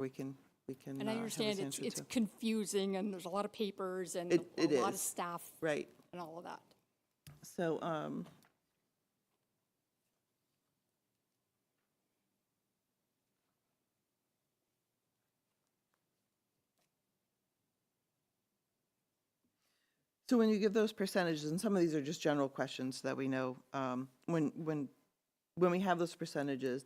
We can And I have understand this answered it's too. confusing and there's a lot of papers and It a lot of is. staff Right. and all of that. So, so when you give those percentages, and some of these are just general questions that we know, when we have those percentages,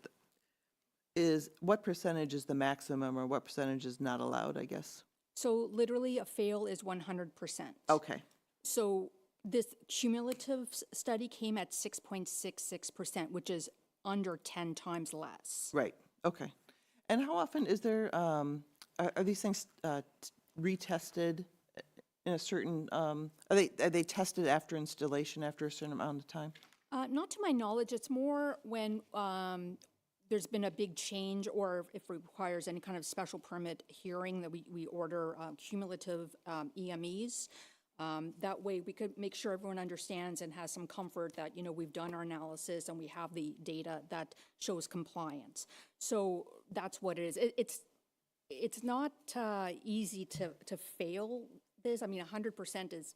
what percentage is the maximum or what percentage is not allowed, I guess? So literally a fail is 100%. Okay, So this cumulative study came at 6.66%, which is under 10 times less. right, okay. And how often is there, are these things retested in a certain, are they tested after installation after a certain amount of time? Not to my knowledge, it's more when there's been a big change or if it requires any kind of special permit hearing that we order cumulative EMEs. That way we could make sure everyone understands and has some comfort that, we've done our analysis and we have the data that shows compliance. So that's what it is. It's not easy to fail this. I mean, 100% is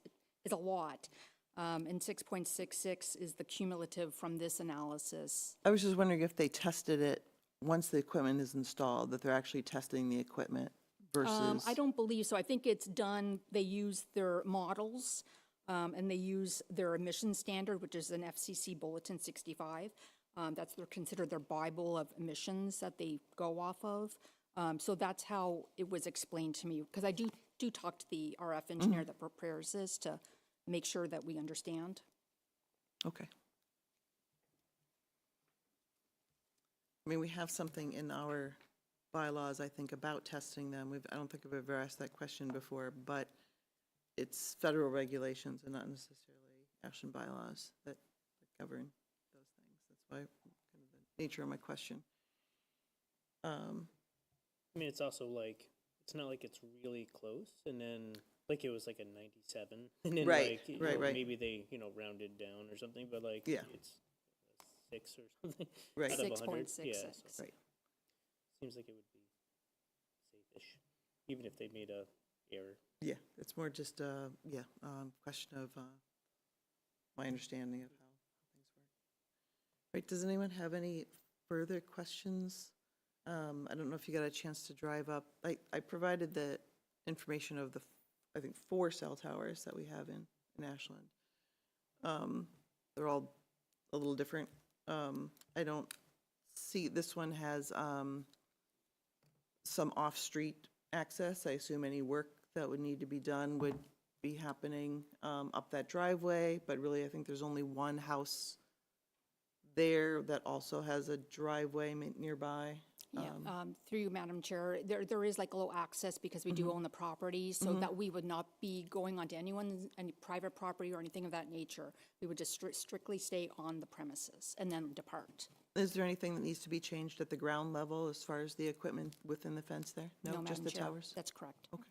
a lot. And 6.66 is the cumulative from this analysis. I was just wondering if they tested it once the equipment is installed, that they're actually testing the equipment versus. I don't believe so. I think it's done, they use their models and they use their emission standard, which is an FCC Bulletin 65. That's considered their Bible of emissions that they go off of. So that's how it was explained to me, because I do talk to the RF engineer that prepares this to make sure that we understand. Okay. I mean, we have something in our bylaws, I think, about testing them. I don't think I've ever asked that question before, but it's federal regulations and not necessarily Ashland bylaws that govern those things. That's why kind of the nature of my question. I mean, it's also like, it's not like it's really close, and then, like, it was like a 97, and then, Right, like, right. maybe they, rounded down or something, but, like, Yeah. it's a 6 or something. Right. Out of 100. 6.66. Yeah, so Right. seems like it would be safe-ish, even if they made a error. Yeah, it's more just a, question of my understanding of how things work. Right, does anyone have any further questions? I don't know if you got a chance to drive up. I provided the information of I think 4 cell towers that we have in Ashland. They're all a little different. I don't see, this one has some off-street access. I assume any work that would need to be done would be happening up that driveway, but really I think there's only one house there that also has a driveway nearby. Yeah, through you, Madam Chair, there is like low access because we do own the property, so that we would not be going onto any private property or anything of that nature. We would just strictly stay on the premises and then depart. Is there anything that needs to be changed at the ground level as far as the equipment within the fence there? No, just Madam the Chair, towers? that's correct. Okay.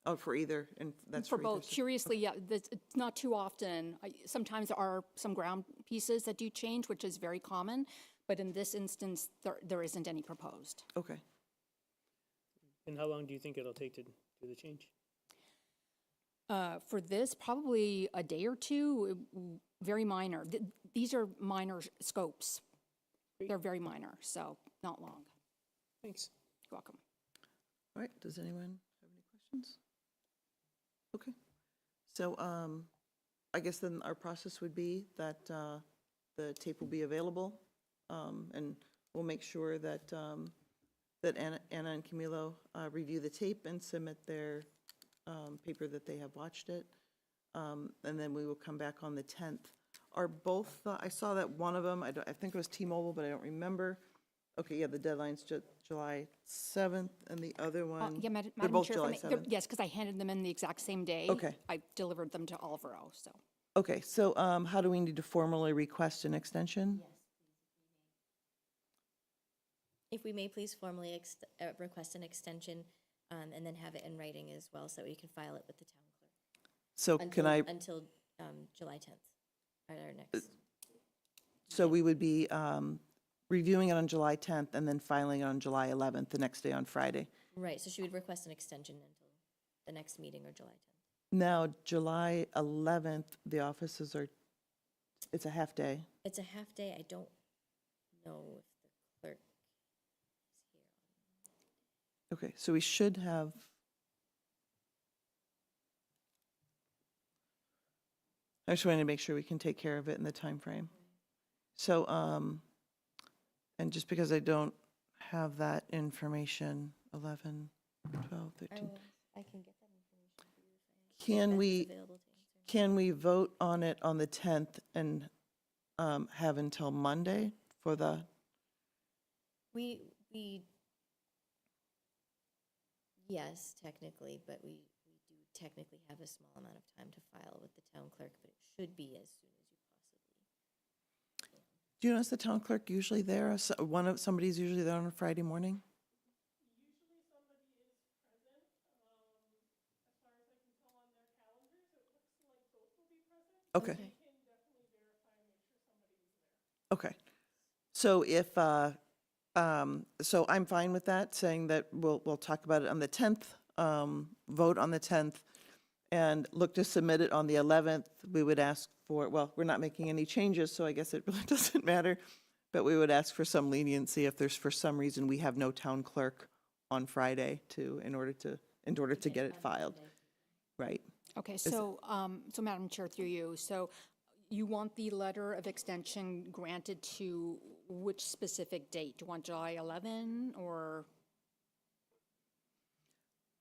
Oh, for either, and that's For for both. either. Curiously, yeah, it's not too often. Sometimes there are some ground pieces that do change, which is very common, but in this instance, there isn't any proposed. Okay. And how long do you think it'll take to do the change? For this, probably a day or two, very minor. These are minor scopes. They're very minor, so not long. Thanks. You're welcome. All right, does anyone have any questions? Okay, so I guess then our process would be that the tape will be available, and we'll make sure that that Anna and Camilo review the tape and submit their paper that they have watched it, and then we will come back on the 10th. Are both, I saw that one of them, I think it was T-Mobile, but I don't remember. Okay, yeah, the deadline's July 7th, and the other one, Yeah, they're Madam both Chair, July 7th? yes, because I handed them in the exact same day. Okay. I delivered them to Alvaro, so. Okay, so how do we need to formally request an extension? If we may please formally request an extension and then have it in writing as well so that we can file it with the town clerk. So can I, Until July 10th, at our next. so we would be reviewing it on July 10th and then filing it on July 11th, the next day on Friday. Right, so she would request an extension until the next meeting or July 10th. Now, July 11th, the offices are, it's a half day. It's a half day. I don't know if the clerk is here. Okay, so we should have, I just wanted to make sure we can take care of it in the time frame. So, and just because I don't have that information, 11, 12, 13. I can get that information for you if Can Beth is we, available to answer. can we vote on it on the 10th and have until Monday for the, We, yes, technically, but we do technically have a small amount of time to file with the town clerk, but it should be as soon as you possibly. do you notice the town clerk usually there? Somebody's usually there on a Friday morning? Okay. Okay. So if, so I'm fine with that, saying that we'll talk about it on the 10th, vote on the 10th, and look to submit it on the 11th. We would ask for, well, we're not making any changes, so I guess it really doesn't matter, but we would ask for some leniency if there's, for some reason, we have no town clerk on Friday in order to get it filed. Right. Okay, so, so Madam Chair, through you, so you want the letter of extension granted to which specific date? Do you want July 11 or?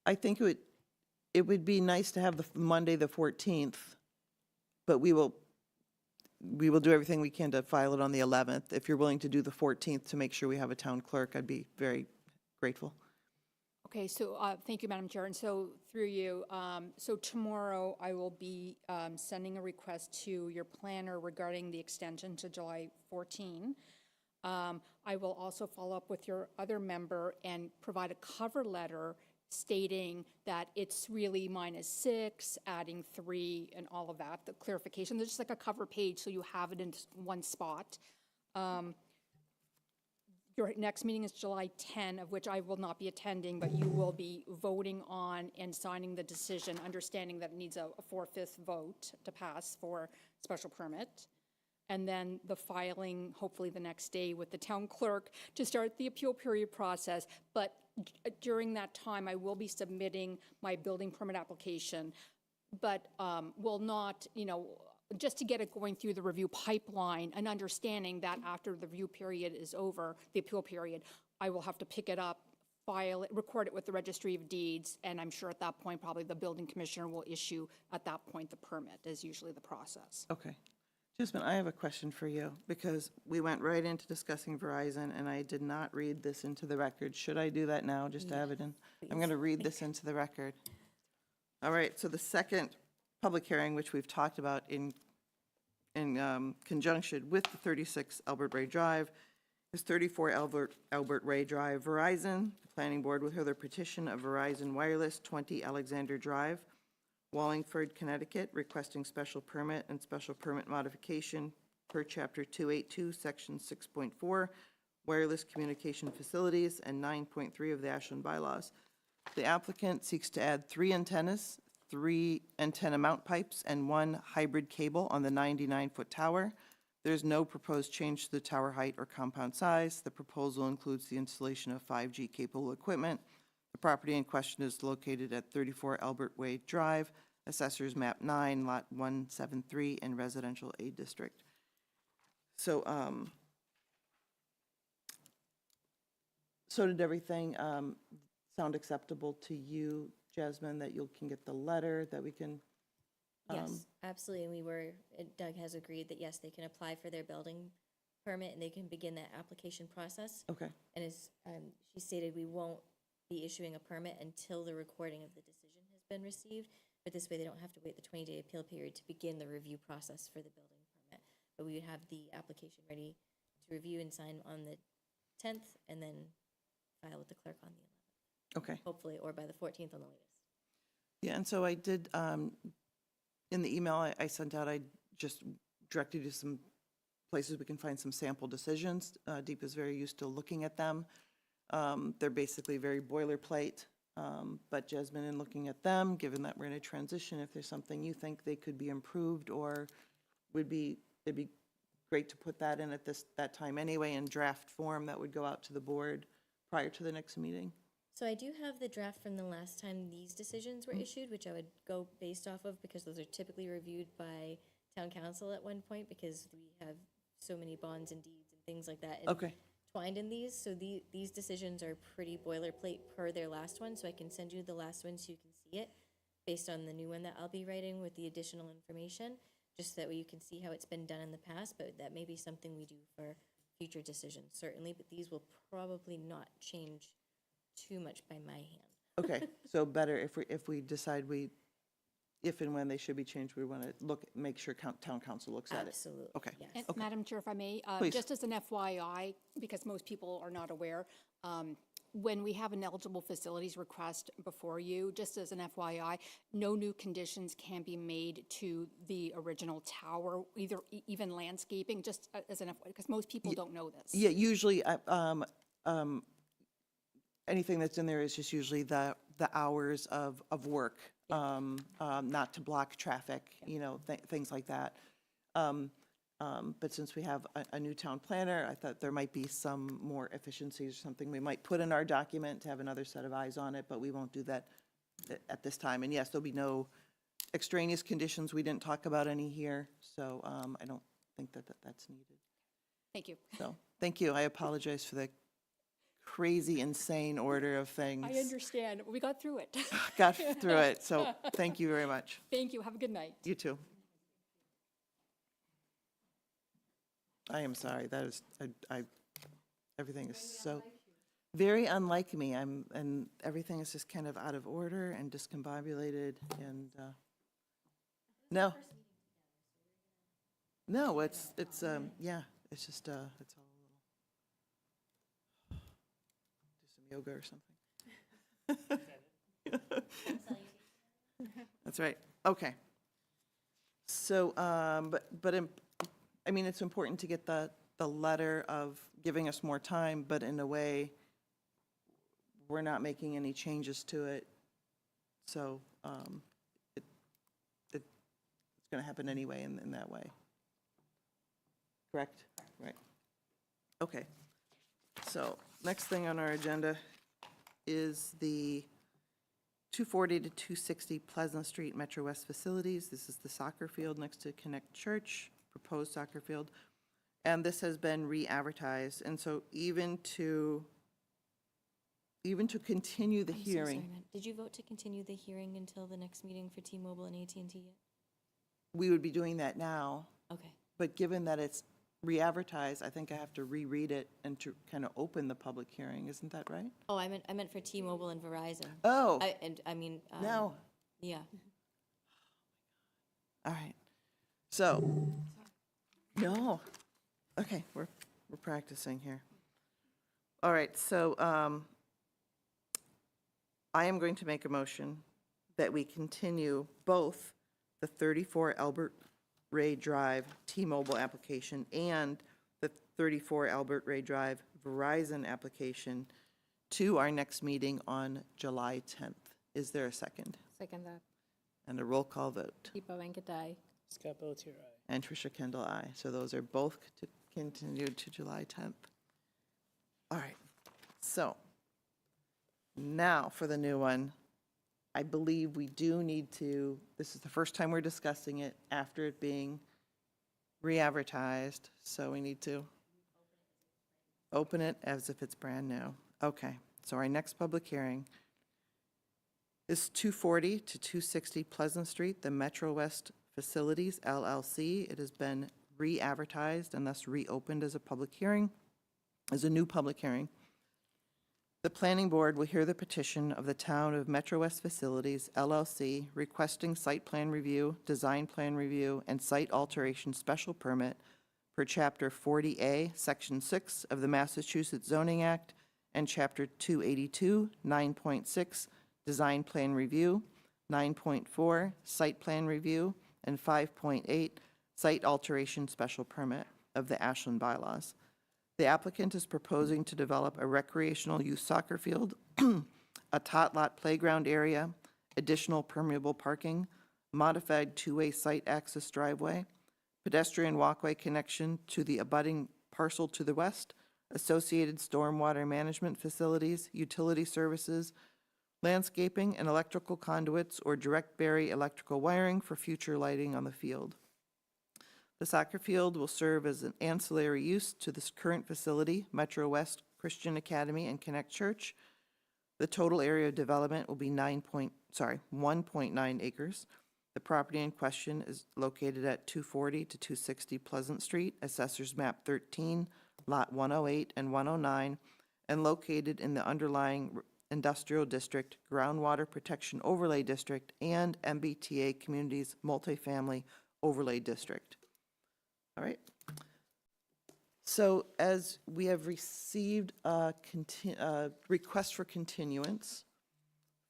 I think it would be nice to have the Monday, the 14th, but we will do everything we can to file it on the 11th. If you're willing to do the 14th to make sure we have a town clerk, I'd be very grateful. Okay, so thank you, Madam Chair. And so through you, so tomorrow I will be sending a request to your planner regarding the extension to July 14. I will also follow up with your other member and provide a cover letter stating that it's really -6, adding 3, and all of that, the clarification. There's just like a cover page, so you have it in one spot. Your next meeting is July 10, of which I will not be attending, but you will be voting on and signing the decision, understanding that it needs a 4/5 vote to pass for special permit. And then the filing, hopefully the next day with the town clerk to start the appeal period process. But during that time, I will be submitting my building permit application, but will not, just to get it going through the review pipeline and understanding that after the review period is over, the appeal period, I will have to pick it up, file it, record it with the Registry of Deeds, and I'm sure at that point, probably the building commissioner will issue at that point the permit, is usually the process. Okay. Jasmine, I have a question for you, because we went right into discussing Verizon, and I did not read this into the record. Should I do that now, just to have it in? I'm going to read this into the record. All right, so the second public hearing, which we've talked about in conjunction with the 36 Albert Ray Drive, is 34 Albert Ray Drive. Verizon, the planning board will hear the petition of Verizon Wireless, 20 Alexander Drive, Wallingford, Connecticut, requesting special permit and special permit modification per Chapter 282, Section 6.4, Wireless Communication Facilities, and 9.3 of the Ashland bylaws. The applicant seeks to add 3 antennas, 3 antenna mount pipes, and 1 hybrid cable on the 99-foot tower. There's no proposed change to the tower height or compound size. The proposal includes the installation of 5G capable equipment. The property in question is located at 34 Albert Way Drive, Assessors Map 9, Lot 173, in Residential A District. So, so did everything sound acceptable to you, Jasmine, that you can get the letter, that we can? Yes, absolutely. And Doug has agreed that, yes, they can apply for their building permit and they can begin that application process. Okay, And as she stated, we won't be issuing a permit until the recording of the decision has been received. But this way, they don't have to wait the 20-day appeal period to begin the review process for the building permit. But we would have the application ready to review and sign on the 10th and then file with the clerk on the 11th. okay. Hopefully, or by the 14th on the latest. Yeah, and so I did, in the email I sent out, I just directed you to some places we can find some sample decisions. Deep is very used to looking at them. They're basically very boilerplate, but Jasmine, in looking at them, given that we're in a transition, if there's something you think they could be improved or it'd be great to put that in at that time anyway in draft form that would go out to the board prior to the next meeting. So I do have the draft from the last time these decisions were issued, which I would go based off of, because those are typically reviewed by town council at one point, because we have so many bonds and deeds and things like that Okay, entwined in these. So these decisions are pretty boilerplate per their last one, so I can send you the last one so you can see it, based on the new one that I'll be writing with the additional information, just that way you can see how it's been done in the past, but that may be something we do for future decisions, certainly, but these will probably not change too much by my hand. okay, so better if we decide if and when they should be changed, we want to make sure town council looks at it. Absolutely. Okay. Yes. And Madam Chair, if I may, Please. just as an FYI, because most people are not aware, when we have an eligible facilities request before you, just as an FYI, no new conditions can be made to the original tower, even landscaping, just as an FYI, because most people don't know this. Yeah, usually, anything that's in there is just usually the hours of work, not to block traffic, things like that. But since we have a new town planner, I thought there might be some more efficiencies or something we might put in our document to have another set of eyes on it, but we won't do that at this time. And yes, there'll be no extraneous conditions. We didn't talk about any here, so I don't think that's needed. Thank you. So, thank you. I apologize for the crazy, insane order of things. I understand. We got through it. Got through it, so thank you very much. Thank you. Have a good night. You too. I am sorry, that is, everything is so, very unlike me. And everything is just kind of out of order and discombobulated and, no. No, it's, yeah, it's just, it's all a little, do some yoga or something. That's right, okay. So, I mean, it's important to get the letter of giving us more time, but in a way, we're not making any changes to it. So it's going to happen anyway in that way. Correct? Right. Okay. So next thing on our agenda is the 240 to 260 Pleasant Street Metro West facilities. This is the soccer field next to Connect Church, proposed soccer field. And this has been re-advertised. And so even to continue the I'm so hearing, sorry, ma'am. Did you vote to continue the hearing until the next meeting for T-Mobile and AT&T yet? we would be doing that now. Okay. But given that it's re-advertised, I think I have to reread it and to kind of open the public hearing. Isn't that right? Oh, I meant for T-Mobile and Verizon. Oh, I mean. no. Yeah. All right. So, no. Okay, we're practicing here. All right, so I am going to make a motion that we continue both the 34 Albert Ray Drive T-Mobile application and the 34 Albert Ray Drive Verizon application to our next meeting on July 10th. Is there a second? Second that. And a roll call vote. Deepa Venkatai. Scott Pelletier, aye. And Tricia Kendall, aye. So those are both continued to July 10th. All right, so now for the new one. I believe we do need to, this is the first time we're discussing it after it being re-advertised, so we need to open it as if it's brand new. Okay, so our next public hearing is 240 to 260 Pleasant Street, the Metro West Facilities LLC. It has been re-advertised and thus reopened as a public hearing, as a new public hearing. The Planning Board will hear the petition of the Town of Metro West Facilities LLC requesting site plan review, design plan review, and site alteration special permit per Chapter 40A, Section 6 of the Massachusetts Zoning Act, and Chapter 282, 9.6, Design Plan Review, 9.4, Site Plan Review, and 5.8, Site Alteration Special Permit of the Ashland bylaws. The applicant is proposing to develop a recreational youth soccer field, a tot lot playground area, additional permeable parking, modified two-way site access driveway, pedestrian walkway connection to the abutting parcel to the west, associated stormwater management facilities, utility services, landscaping and electrical conduits or direct bury electrical wiring for future lighting on the field. The soccer field will serve as an ancillary use to this current facility, Metro West Christian Academy and Connect Church. The total area of development will be 1.9 acres. The property in question is located at 240 to 260 Pleasant Street, Assessors Map 13, Lot 108 and 109, and located in the underlying Industrial District, Groundwater Protection Overlay District, and MBTA Communities Multifamily Overlay District. All right. So as we have received a request for continuance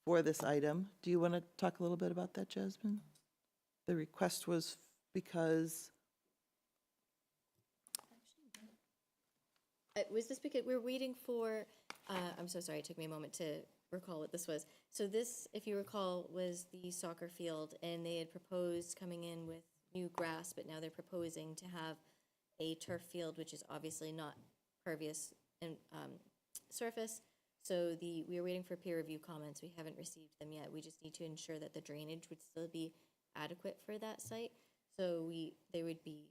for this item, do you want to talk a little bit about that, Jasmine? The request was because, Was this because we're waiting for, I'm so sorry, it took me a moment to recall what this was. So this, if you recall, was the soccer field, and they had proposed coming in with new grass, but now they're proposing to have a turf field, which is obviously not pervious and surface. So we are waiting for peer review comments. We haven't received them yet. We just need to ensure that the drainage would still be adequate for that site. So there would be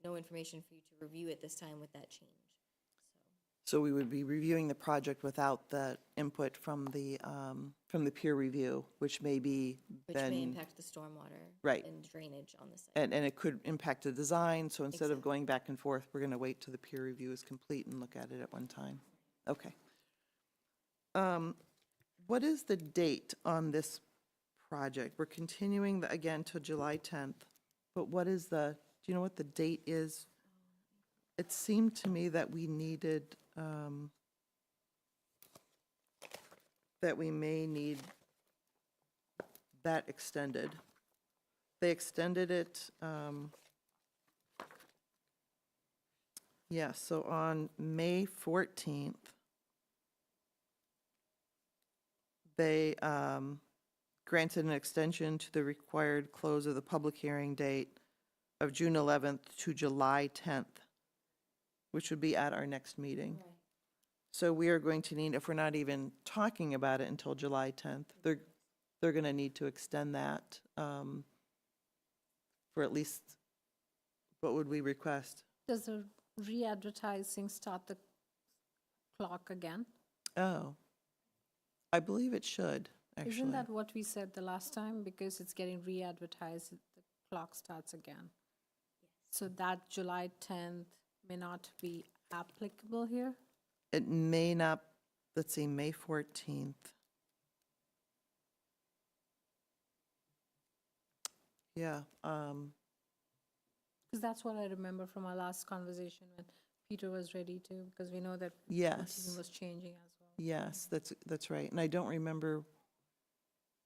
no information for you to review at this time with that change. so we would be reviewing the project without the input from the peer review, which may be Which then. may impact the stormwater Right. and drainage on the site. And it could impact the design, so instead of Exactly. going back and forth, we're going to wait till the peer review is complete and look at it at one time. Okay. What is the date on this project? We're continuing, again, till July 10th, but what is do you know what the date is? It seemed to me that we needed, that we may need that extended. They extended it, so on May 14th, they granted an extension to the required close of the public hearing date of June 11th to July 10th, which would be at our next meeting. So we are going to need, if we're not even talking about it until July 10th, they're going to need to extend that for at least, what would we request? Does the re-advertising start the clock again? Oh, I believe it should, actually. Isn't that what we said the last time? Because it's getting re-advertised, the clock starts again. So that July 10th may not be applicable here? It may not, let's see, May 14th. Yeah, Because that's what I remember from our last conversation when Peter was ready to, because we know that yes. season was changing as well. Yes, that's right. And I don't remember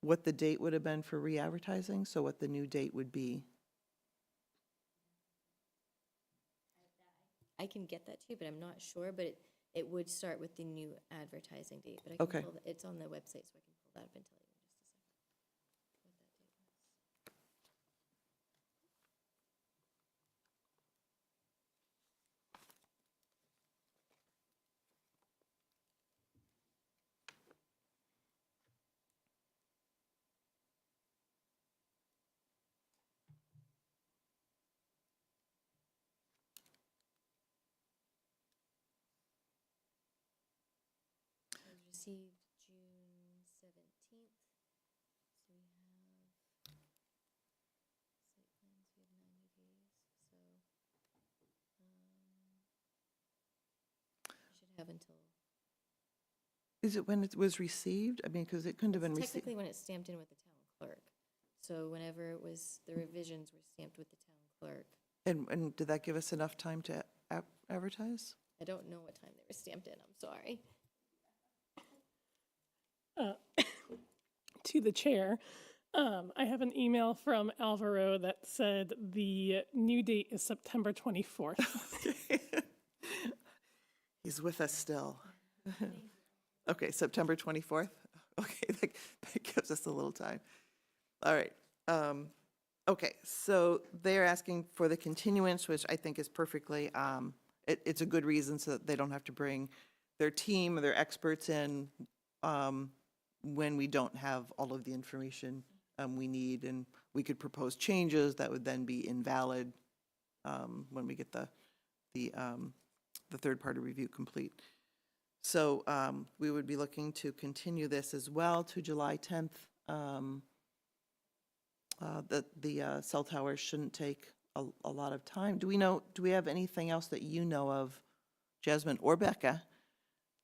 what the date would have been for re-advertising, so what the new date would be. I can get that to you, but I'm not sure, but it would start with the new advertising date, but I can Okay. pull, it's on the website, so I can pull that up and tell you in just a second. What that date was. It was received June 17th, so we have site plans, we have 90 days, so we should have until, Is it when it was received? I mean, because it couldn't have been received. technically when it's stamped in with the town clerk. So whenever it was, the revisions were stamped with the town clerk. And did that give us enough time to advertise? I don't know what time they were stamped in, I'm sorry. To the chair, I have an email from Alvaro that said the new date is September 24th. He's with us still. Okay, September 24th? Okay, that gives us a little time. All right. Okay, so they're asking for the continuance, which I think is perfectly, it's a good reason so that they don't have to bring their team or their experts in when we don't have all of the information we need, and we could propose changes that would then be invalid when we get the third-party review complete. So we would be looking to continue this as well to July 10th. The cell towers shouldn't take a lot of time. Do we have anything else that you know of, Jasmine or Becca,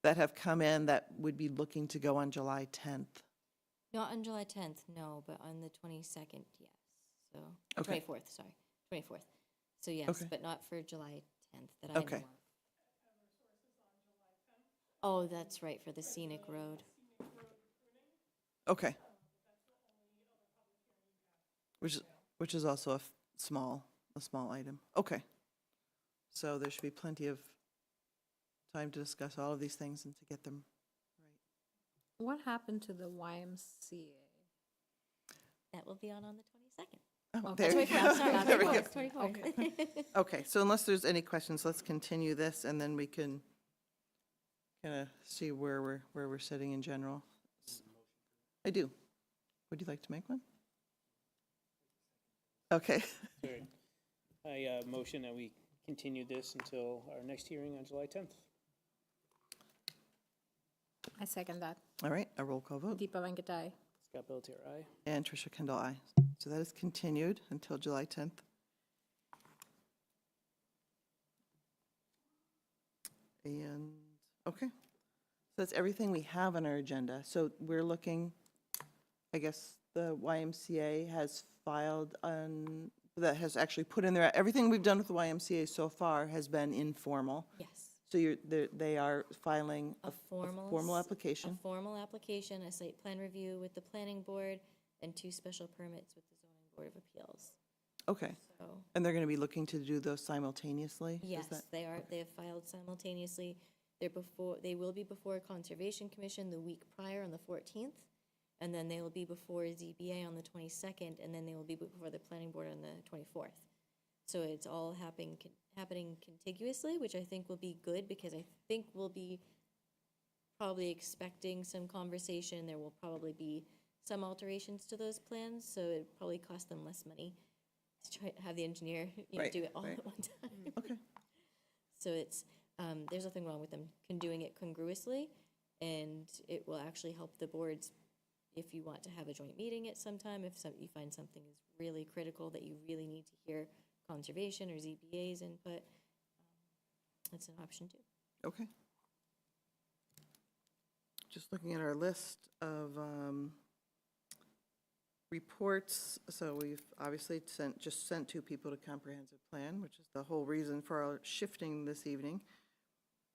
that have come in that would be looking to go on July 10th? Not on July 10th, no, but on the 22nd, yes. So, Okay. 24th, sorry, 24th. So yes, Okay. but not for July 10th that I know Okay. of. Oh, that's right, for the scenic road. Okay. Which is also a small item. Okay. So there should be plenty of time to discuss all of these things and to get them right. What happened to the YMCA? That will be on the 22nd. Oh, Okay. there you 24th, go. sorry, There we go. 24th. Okay, so unless there's any questions, let's continue this, and then we can kind of see where we're sitting in general. I do. Would you like to make one? Okay. Sorry. I motion that we continue this until our next hearing on July 10th. I second that. All right, a roll call vote. Deepa Venkatai. Scott Pelletier, aye. And Tricia Kendall, aye. So that is continued until July 10th. And, okay. So that's everything we have on our agenda. So we're looking, I guess, the YMCA has filed on, that has actually put in there, everything we've done with the YMCA so far has been informal. Yes. So they are filing a formal application. A formal application, a site plan review with the planning board, and 2 special permits with the zoning board of appeals. Okay. So, And they're going to be looking to do those simultaneously? Is yes, that- they have filed simultaneously. They will be before Conservation Commission the week prior on the 14th, and then they will be before ZBA on the 22nd, and then they will be before the planning board on the 24th. So it's all happening contiguously, which I think will be good, because I think we'll be probably expecting some conversation. There will probably be some alterations to those plans, so it probably cost them less money to try to have the engineer, Right, do it all right. at one time. Okay. So it's, there's nothing wrong with them doing it congruously, and it will actually help the boards if you want to have a joint meeting at some time, if you find something is really critical that you really need to hear conservation or ZBA's input, that's an option too. Okay. Just looking at our list of reports, so we've obviously just sent 2 people to comprehensive plan, which is the whole reason for our shifting this evening.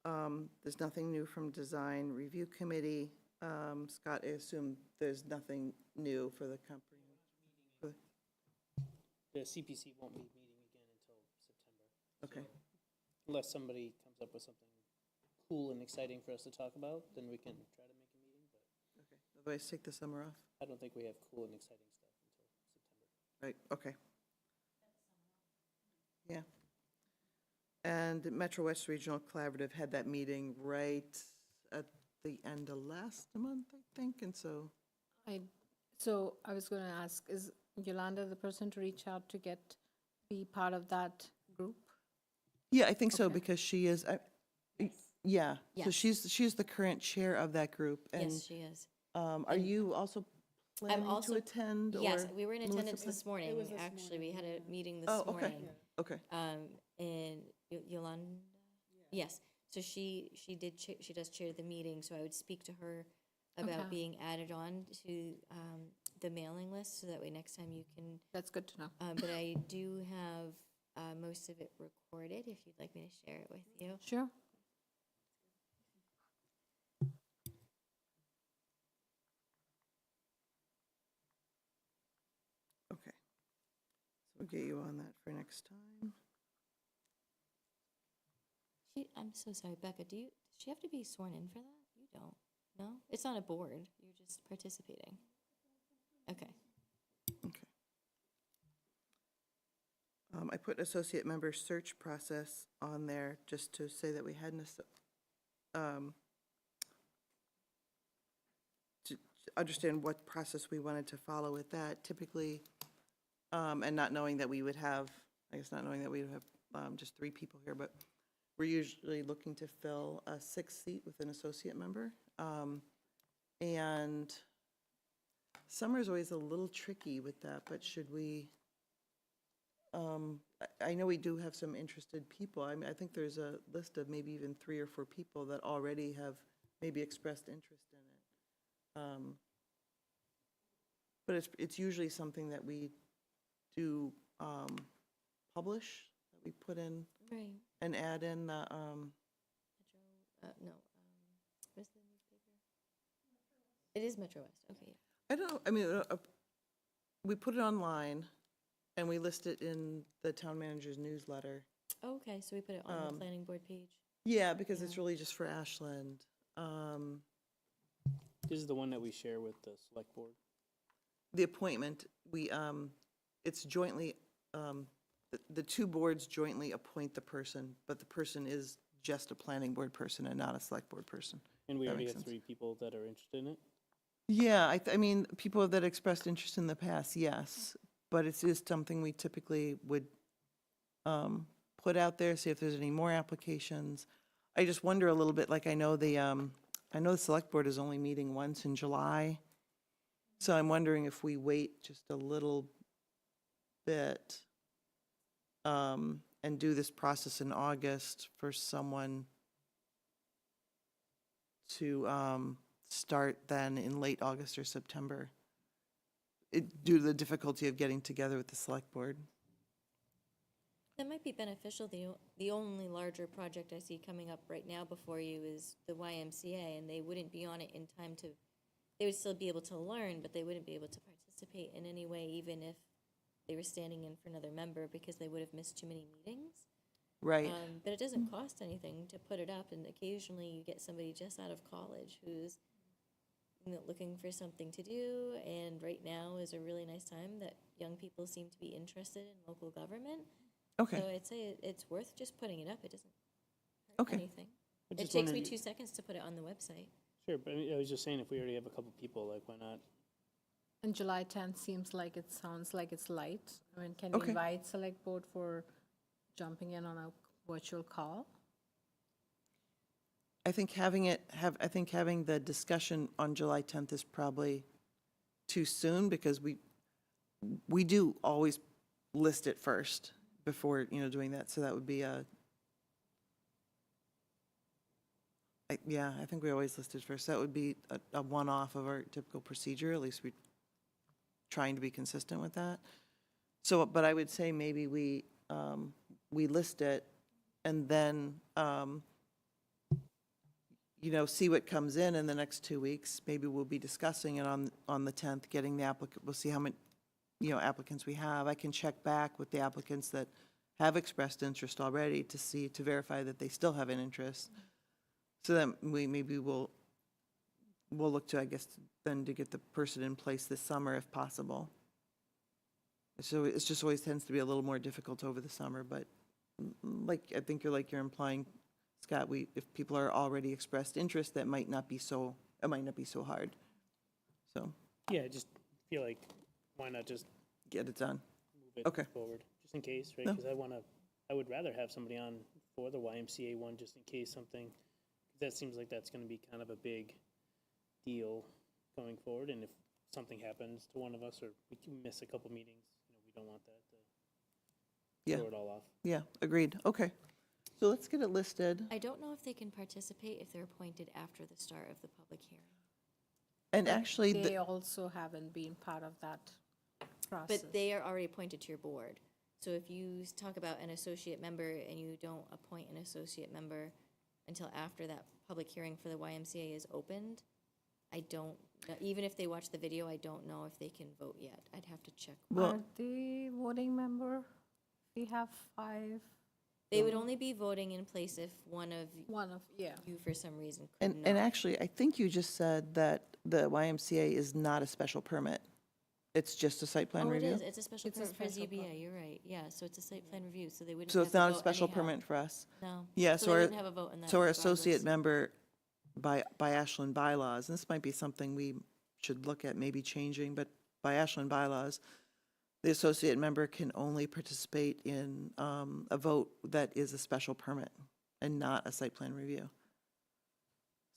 There's nothing new from design review committee. Scott, I assume there's nothing new for the comprehensive. The CPC won't be meeting again until September. Okay. Unless somebody comes up with something cool and exciting for us to talk about, then we can try to make a meeting, but Okay. Otherwise, take the summer off. I don't think we have cool and exciting stuff until September. Right, okay. Yeah. And Metro West Regional Collaborative had that meeting right at the end of last month, I think, and so, So I was going to ask, is Yolanda the person to reach out to be part of that group? yeah, I think so, Okay. because she is, yeah, so Yes. she's the current chair of that group. And Yes, she is. are And you also planning to also- attend? Yes, or we were in Melissa attendance plan- this morning. Actually, we had a meeting this Oh, okay. morning. Okay, And Yolanda, yes, so she does chair the meeting, so I would speak to her about Okay. being added on to the mailing list, so that way next time you can, That's good to know. but I do have most of it recorded, if you'd like me to share it with you. Sure. okay. So we'll get you on that for next time. I'm so sorry, Becca, does she have to be sworn in for that? You don't, no? It's not a board, you're just participating. Okay. Okay. I put associate member search process on there just to say that we had to understand what process we wanted to follow with that. Typically, and not knowing that we would have, I guess not knowing that we would have just 3 people here, but we're usually looking to fill a 6th seat with an associate member. And summer is always a little tricky with that, but should we, I know we do have some interested people. I mean, I think there's a list of maybe even 3 or 4 people that already have maybe expressed interest in it. But it's usually something that we do publish, that we put in Right. and add in the, What's the newspaper? It is Metro West, okay, yeah. I don't know, I mean, we put it online and we list it in the town manager's newsletter. Oh, okay, so we put it on the planning board page. Yeah, because it's Yeah. really just for Ashland. This is the one that we share with the select board. The appointment, it's jointly, the 2 boards jointly appoint the person, but the person is just a planning board person and not a select board person. And we That already makes have sense. 3 people that are interested in it. Yeah, I mean, people that expressed interest in the past, yes, but it is something we typically would put out there, see if there's any more applications. I just wonder a little bit, like, I know the select board is only meeting once in July, so I'm wondering if we wait just a little bit and do this process in August for someone to start then in late August or September, due to the difficulty of getting together with the select board. That might be beneficial. The only larger project I see coming up right now before you is the YMCA, and they wouldn't be on it in time to, they would still be able to learn, but they wouldn't be able to participate in any way, even if they were standing in for another member, because they would have missed too many meetings. Right. But it doesn't cost anything to put it up, and occasionally you get somebody just out of college who's looking for something to do, and right now is a really nice time that young people seem to be interested in local government. Okay. So I'd say it's worth just putting it up. It doesn't hurt Okay. anything. I It just takes me wondered- 2 seconds to put it on the website. Sure, but I mean, I was just saying, if we already have a couple people, like, why not? And July 10th sounds like it's light. I mean, can Okay. we invite select board for jumping in on a virtual call? I think having the discussion on July 10th is probably too soon, because we do always list it first before, doing that, so that would be I think we always list it first. That would be a one-off of our typical procedure, at least we're trying to be consistent with that. So, but I would say maybe we list it and then, see what comes in the next 2 weeks. Maybe we'll be discussing it on the 10th, getting the applicant, we'll see how many, applicants we have. I can check back with the applicants that have expressed interest already to verify that they still have an interest. So then we'll look to, I guess, then to get the person in place this summer if possible. So it just always tends to be a little more difficult over the summer, but I think you're implying, Scott, if people are already expressed interest, it might not be so hard. So Yeah, I just feel like, why not just get it done. move it Okay. forward, just in case, right? No. Because I would rather have somebody on for the YMCA one, just in case something, that seems like that's gonna be kind of a big deal going forward, and if something happens to one of us, or we can miss a couple meetings, we don't want that to Yeah. throw it all off. Yeah, agreed. Okay. So let's get it listed. I don't know if they can participate if they're appointed after the start of the public hearing. And actually, They also haven't been part of that process. But they are already appointed to your board. So if you talk about an associate member and you don't appoint an associate member until after that public hearing for the YMCA is opened, I don't, even if they watch the video, I don't know if they can vote yet. I'd have to check. well, Are they voting member? We have 5. They would only be voting in place if one of yeah. you, for some reason, could And not. actually, I think you just said that the YMCA is not a special permit. It's just a site plan Oh, it review? is, it's a special It's a permit for special ZBA, permit. you're right, yeah, so it's a site plan review, so they wouldn't So have it's to not a vote special anyhow. permit for us? No. Yeah, So so they our, wouldn't have a vote in that so our regardless. associate member by Ashland bylaws, and this might be something we should look at maybe changing, but by Ashland bylaws, the associate member can only participate in a vote that is a special permit and not a site plan review.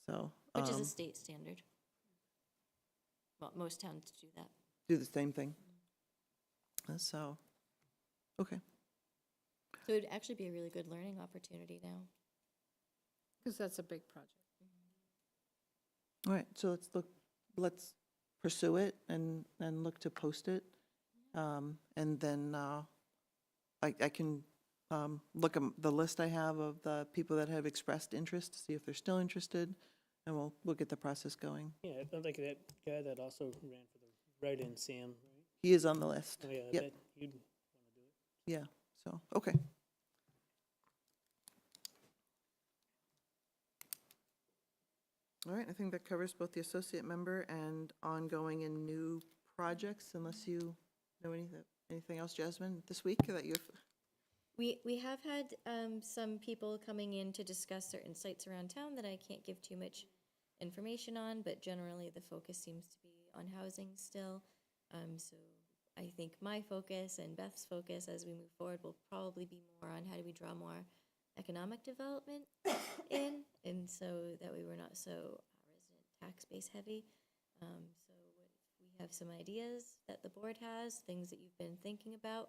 So. Which is a state standard. Well, most towns do that. Do the same thing. So, okay. So it'd actually be a really good learning opportunity now. Because that's a big project. All right, so let's pursue it and look to post it. And then I can look at the list I have of the people that have expressed interest, see if they're still interested, and we'll get the process going. Yeah, I like that guy that also ran for the write-in, Sam, right? He is on the list. Oh, yeah, I Yep. bet you'd want to do it. Yeah, so, okay. All right, I think that covers both the associate member and ongoing and new projects, unless you know anything else, Jasmine, this week that you've, We have had some people coming in to discuss certain sites around town that I can't give too much information on, but generally the focus seems to be on housing still. So I think my focus and Beth's focus as we move forward will probably be more on how do we draw more economic development in, and so that way we're not so resident tax base heavy. So we have some ideas that the board has, things that you've been thinking about.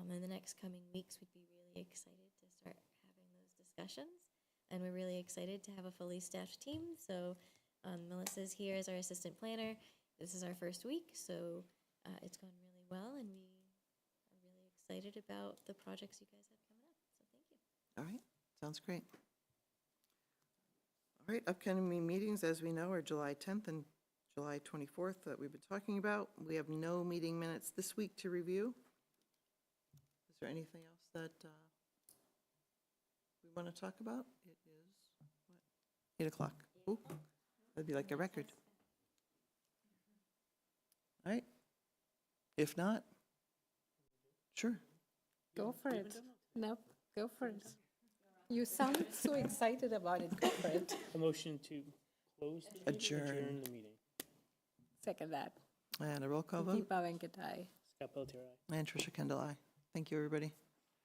In the next coming weeks, we'd be really excited to start having those discussions. And we're really excited to have a fully staffed team. So Melissa's here as our assistant planner. This is our first week, so it's gone really well, and we are really excited about the projects you guys have coming up. So thank you. all right, sounds great. All right, upcoming meetings, as we know, are July 10th and July 24th that we've been talking about. We have no meeting minutes this week to review. Is there anything else that we want to talk about? It is, what, 8 o'clock. Ooh, that'd be like a record. All right. If not, sure. Go for it. No, go for it. You sound so excited about it. Go for it. A motion to close the meeting? Adjourn. The meeting. Second that. And a roll call vote. Deepa Venkatai. Scott Pelletier, aye. And Tricia Kendall, aye. Thank you, everybody.